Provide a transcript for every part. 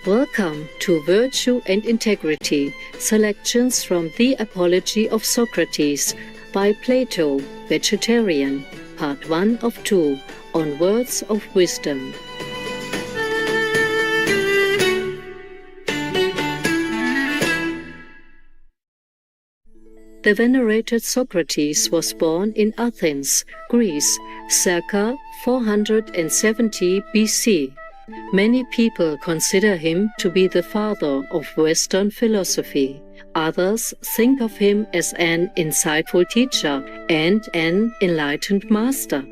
Welcome to Virtue and Integrity, selections from The Apology of Socrates by Plato, Vegetarian, Part 1 of 2, on Words of Wisdom. The venerated Socrates was born in Athens, Greece, circa 470 BC. Many people consider him to be the father of Western philosophy. Others think of him as an insightful teacher and an enlightened master.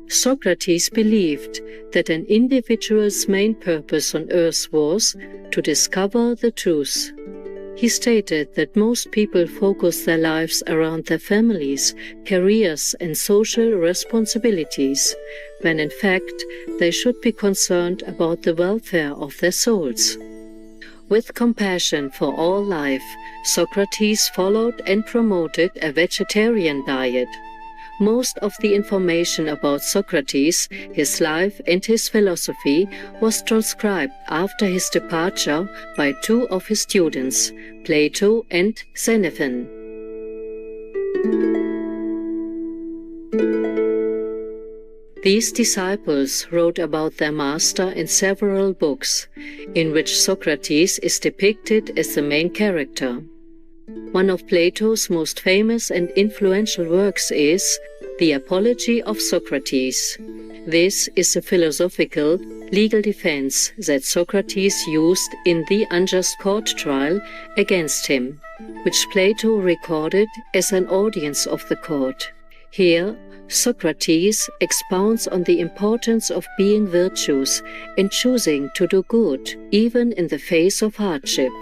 Socrates believed that an individual's main purpose on earth was to discover the truth. He stated that most people focus their lives around their families, careers, and social responsibilities, when in fact they should be concerned about the welfare of their souls. With compassion for all life, Socrates followed and promoted a vegetarian diet. Most of the information about Socrates, his life and his philosophy was transcribed after his departure by two of his students, Plato and Xenophon. These disciples wrote about their master in several books, in which Socrates is depicted as the main character. One of Plato's most famous and influential works is The Apology of Socrates. This is a philosophical, legal defense that Socrates used in the unjust court trial against him, which Plato recorded as an audience of the court. Here, Socrates expounds on the importance of being virtuous and choosing to do good, even in the face of hardship.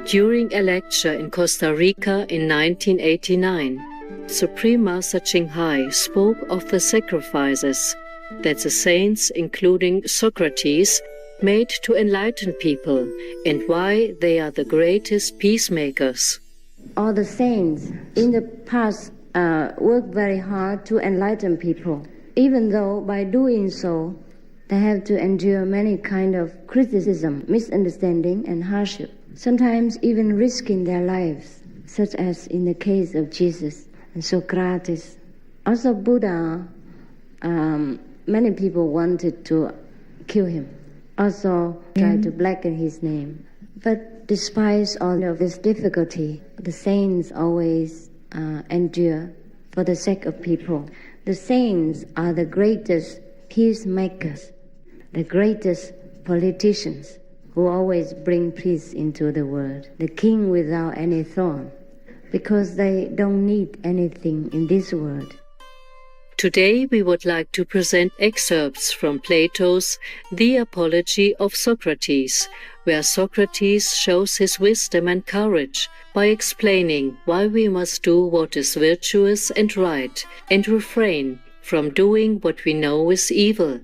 During a lecture in Costa Rica in 1989, Supreme Master Ching Hai spoke of the sacrifices that the saints, including Socrates, made to enlighten people and why they are the greatest peacemakers. All the saints in the past worked very hard to enlighten people, even though by doing so they have to endure many kinds of criticism, misunderstanding, and hardship, sometimes even risking their lives, such as in the case of Jesus and Socrates. Also Buddha, many people wanted to kill him, also tried to blacken his name. But despite all of this difficulty, the saints always endure for the sake of people. The saints are the greatest peacemakers, the greatest politicians, who always bring peace into the world, the king without any throne, because they don't need anything in this world. Today we would like to present excerpts from Plato's The Apology of Socrates, where Socrates shows his wisdom and courage by explaining why we must do what is virtuous and right, and refrain from doing what we know is evil.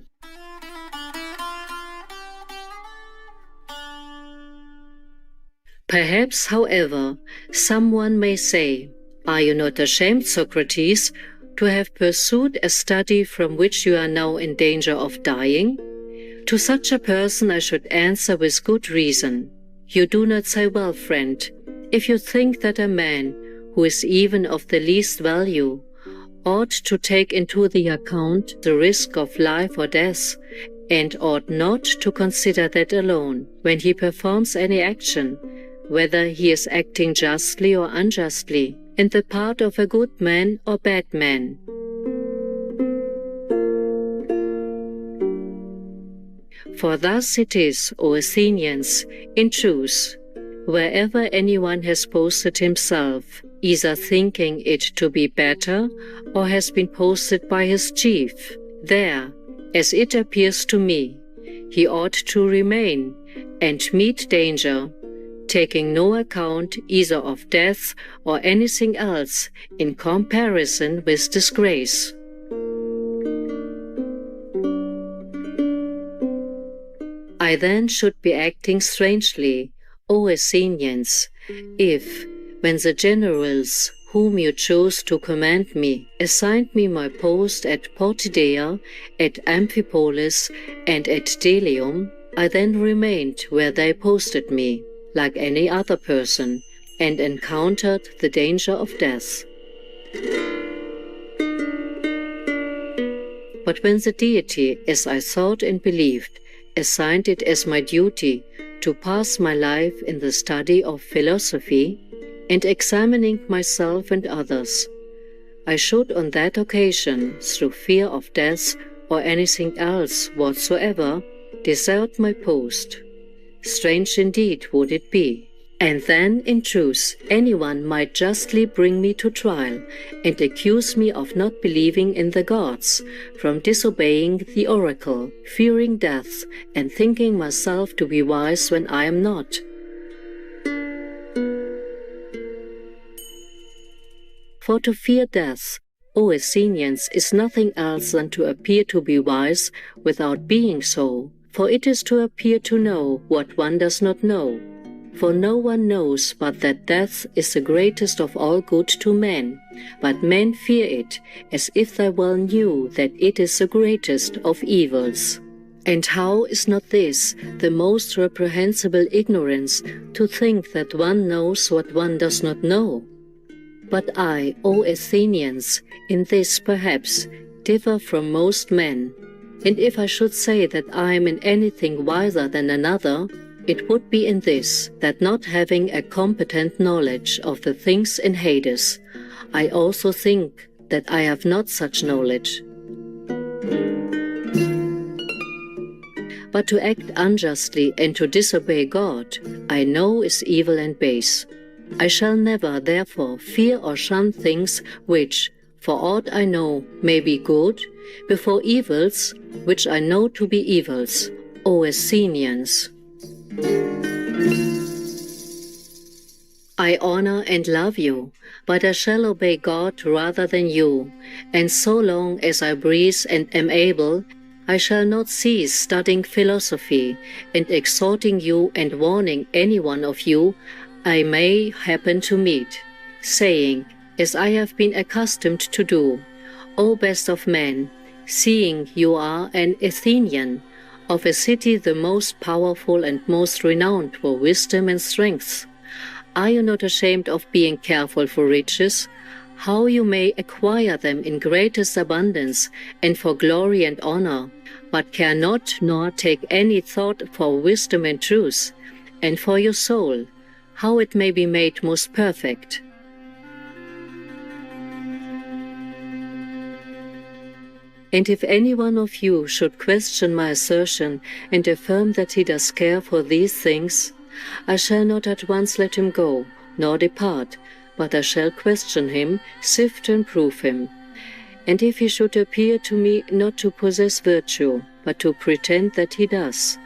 Perhaps, however, someone may say, "Are you not ashamed, Socrates, to have pursued a study from which you are now in danger of dying?" To such a person I should answer with good reason. You do not say well, friend, if you think that a man who is even of the least value ought to take into the account the risk of life or death, and ought not to consider that alone when he performs any action, whether he is acting justly or unjustly, in the part of a good man or bad man. For thus it is, O Athenians, in truth, wherever anyone has posted himself, either thinking it to be better or has been posted by his chief, there, as it appears to me, he ought to remain and meet danger, taking no account either of death or anything else in comparison with disgrace. I then should be acting strangely, O Athenians, if, when the generals whom you chose to command me, assigned me my post at Potidea, at Amphipolis, and at Delium, I then remained where they posted me, like any other person, and encountered the danger of death. But when the deity, as I thought and believed, assigned it as my duty to pass my life in the study of philosophy and examining myself and others, I should on that occasion, through fear of death or anything else whatsoever, desert my post. Strange indeed would it be. And then, in truth, anyone might justly bring me to trial and accuse me of not believing in the gods, from disobeying the oracle, fearing death, and thinking myself to be wise when I am not. For to fear death, O Athenians, is nothing else than to appear to be wise without being so, for it is to appear to know what one does not know. For no one knows but that death is the greatest of all good to men, but men fear it, as if they well knew that it is the greatest of evils. And how is not this the most reprehensible ignorance, to think that one knows what one does not know? But I, O Athenians, in this perhaps differ from most men, and if I should say that I am in anything wiser than another, it would be in this, that not having a competent knowledge of the things in Hades, I also think that I have not such knowledge. But to act unjustly and to disobey God, I know is evil and base. I shall never, therefore, fear or shun things which, for aught I know, may be good, before evils, which I know to be evils, O Athenians. I honor and love you, but I shall obey God rather than you, and so long as I breathe and am able, I shall not cease studying philosophy, and exhorting you and warning any one of you I may happen to meet, saying, as I have been accustomed to do, O best of men, seeing you are an Athenian, of a city the most powerful and most renowned for wisdom and strength, are you not ashamed of being careful for riches, how you may acquire them in greatest abundance and for glory and honor, but care not nor take any thought for wisdom and truth, and for your soul, how it may be made most perfect? And if any one of you should question my assertion and affirm that he does care for these things, I shall not at once let him go, nor depart, but I shall question him, sift and prove him. And if he should appear to me not to possess virtue, but to pretend that he does,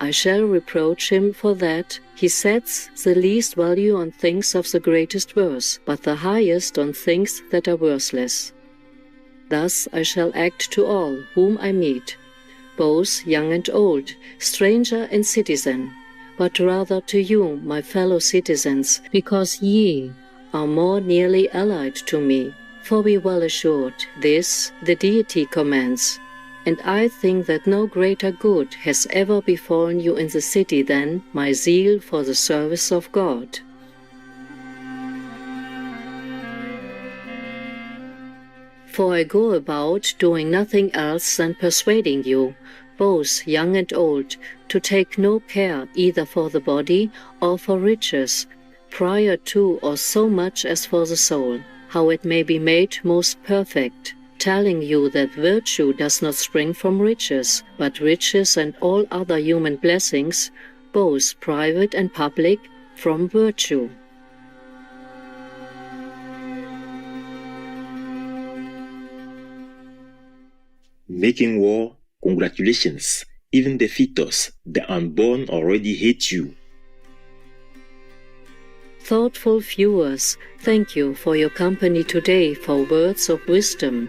I shall reproach him for that he sets the least value on things of the greatest worth, but the highest on things that are worthless. Thus I shall act to all whom I meet, both young and old, stranger and citizen, but rather to you, my fellow citizens, because ye are more nearly allied to me. For be well assured, this the deity commands, and I think that no greater good has ever befallen you in the city than my zeal for the service of God. For I go about doing nothing else than persuading you, both young and old, to take no care either for the body or for riches, prior to or so much as for the soul, how it may be made most perfect, telling you that virtue does not spring from riches, but riches and all other human blessings, both private and public, from virtue. Making war, congratulations. Even the fetus, the unborn, already hate you. Thoughtful viewers, thank you for your company today for words of wisdom.